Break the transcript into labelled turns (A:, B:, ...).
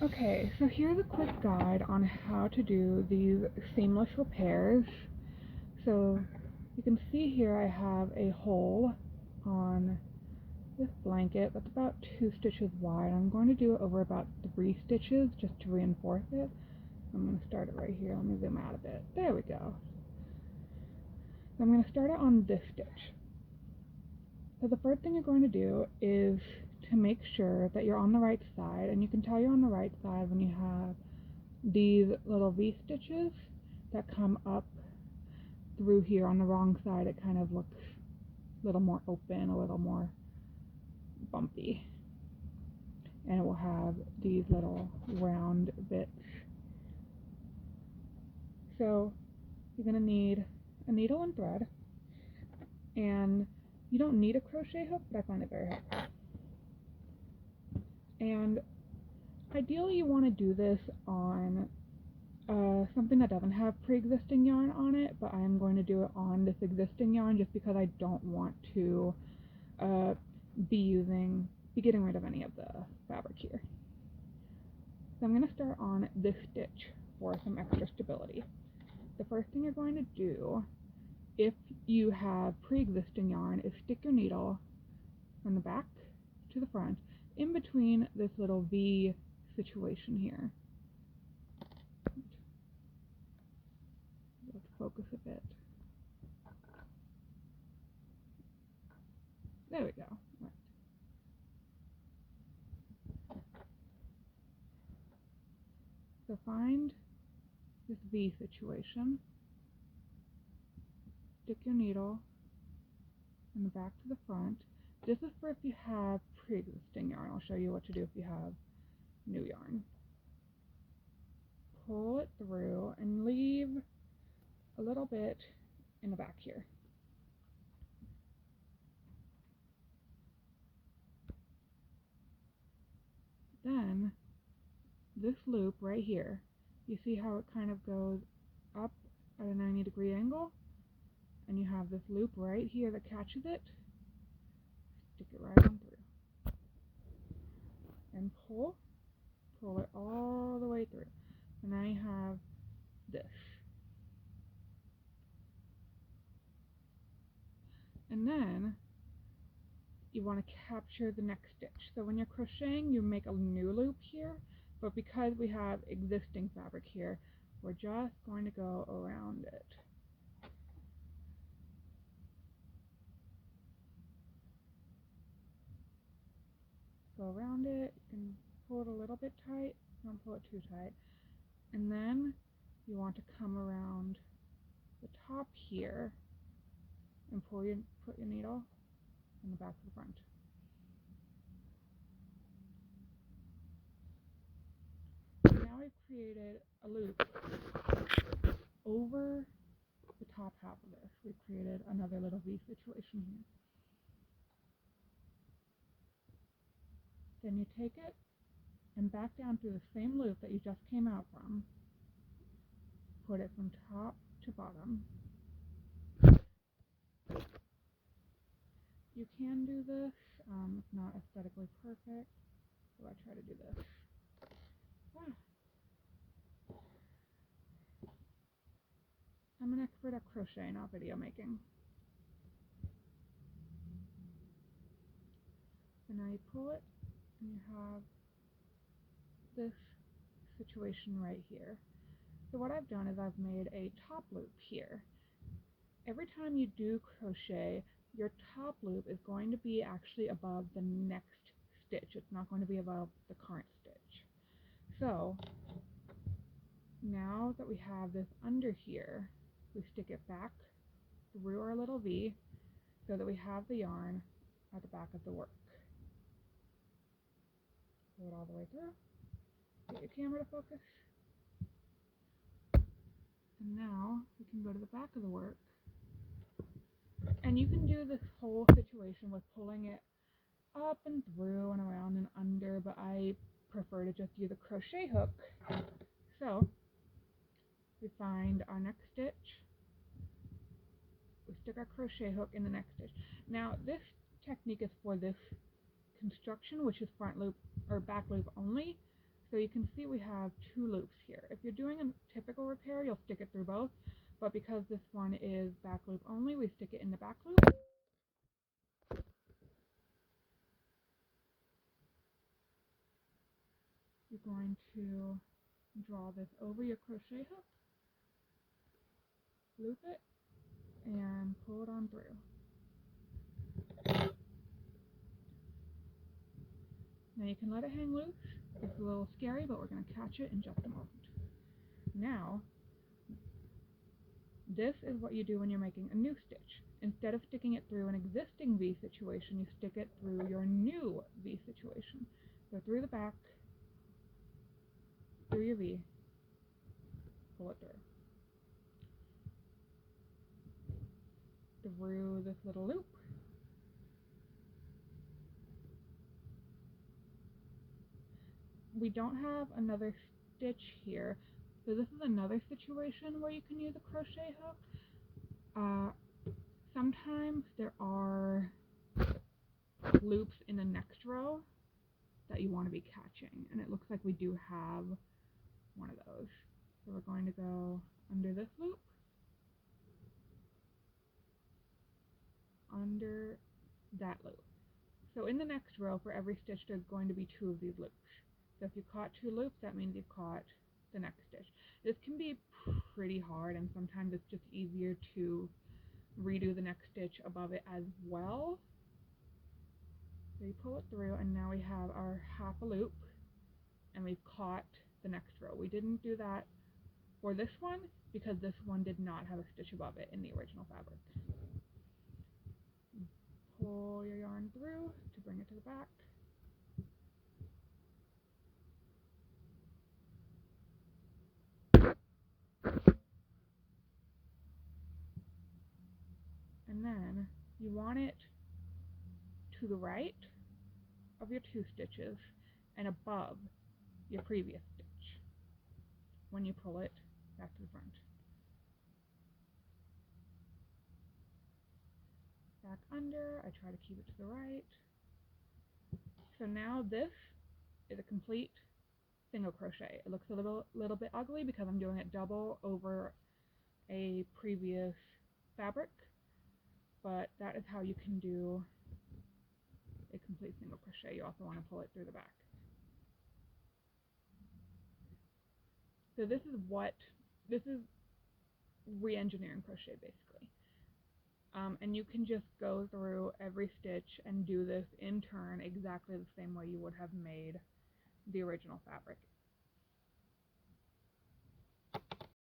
A: Okay, so here's a quick guide on how to do these seamless repairs. So you can see here I have a hole on this blanket that's about 2 stitches wide. I'm going to do it over about 3 stitches just to reinforce it. I'm going to start it right here. Let me zoom out a bit. There we go. So I'm going to start it on this stitch. So the first thing you're going to do is to make sure that you're on the right side, and you can tell you're on the right side when you have these little V stitches that come up through here. On the wrong side it kind of looks a little more open, a little more bumpy, and it will have these little round bits. So you're going to need a needle and thread, and you don't need a crochet hook, but I find it very helpful. And ideally you want to do this on something that doesn't have pre-existing yarn on it, but I am going to do it on this existing yarn just because I don't want to be getting rid of any of the fabric here. So I'm going to start on this stitch for some extra stability. The first thing you're going to do, if you have pre-existing yarn, is stick your needle from the back to the front in between this little V situation here. Let's focus a bit. There we go. Right. So find this V situation, stick your needle from the back to the front. This is for if you have pre-existing yarn. I'll show you what to do if you have new yarn. Pull it through and leave a little bit in the back here. Then this loop right here, you see how it kind of goes up at a 90-degree angle, and you have this loop right here that catches it. Stick it right on through and pull it all the way through. And now you have this. And then you want to capture the next stitch. So when you're crocheting, you make a new loop here, but because we have existing fabric here, we're just going to go around it. Go around it. You can pull it a little bit tight, don't pull it too tight. And then you want to come around the top here and put your needle in the back to the front. Now I've created a loop over the top half of this. We've created another little V situation here. Then you take it and back down through the same loop that you just came out from. Put it from top to bottom. You can do this, it's not aesthetically perfect, so I try to do this. I'm an expert at crochet, not video making. So now you pull it, and you have this situation right here. So what I've done is I've made a top loop here. Every time you do crochet, your top loop is going to be actually above the next stitch. It's not going to be above the current stitch. So now that we have this under here, we stick it back through our little V so that we have the yarn at the back of the work. Pull it all the way through. Get your camera to focus. And now we can go to the back of the work. And you can do this whole situation with pulling it up and through and around and under, but I prefer to just use a crochet hook. So we find our next stitch, we stick our crochet hook in the next stitch. Now this technique is for this construction, which is front loop or back loop only. So you can see we have 2 loops here. If you're doing a typical repair, you'll stick it through both, but because this one is back loop only, we stick it in the back loop. You're going to draw this over your crochet hook, loop it, and pull it on through. Now you can let it hang loose. It's a little scary, but we're going to catch it in just a moment. Now, this is what you do when you're making a new stitch. Instead of sticking it through an existing V situation, you stick it through your new V situation. So through the back, through your V, pull it through this little loop. We don't have another stitch here, so this is another situation where you can use a crochet hook. Sometimes there are loops in the next row that you want to be catching, and it looks like we do have one of those. So we're going to go under this loop, under that loop. So in the next row, for every stitch, there's going to be 2 of these loops. So if you caught 2 loops, that means you've caught the next stitch. This can be pretty hard, and sometimes it's just easier to redo the next stitch above it as well. So you pull it through, and now we have our half a loop, and we've caught the next row. We didn't do that for this one because this one did not have a stitch above it in the original fabric. Pull your yarn through to bring it to the back. And then you want it to the right of your 2 stitches and above your previous stitch when you pull it back to the front. Back under, I try to keep it to the right. So now this is a complete single crochet. It looks a little bit ugly because I'm doing it double over a previous fabric, but that is how you can do a complete single crochet. You also want to pull it through the back. So this is re-engineering crochet basically. And you can just go through every stitch and do this in turn exactly the same way you would have made the original fabric.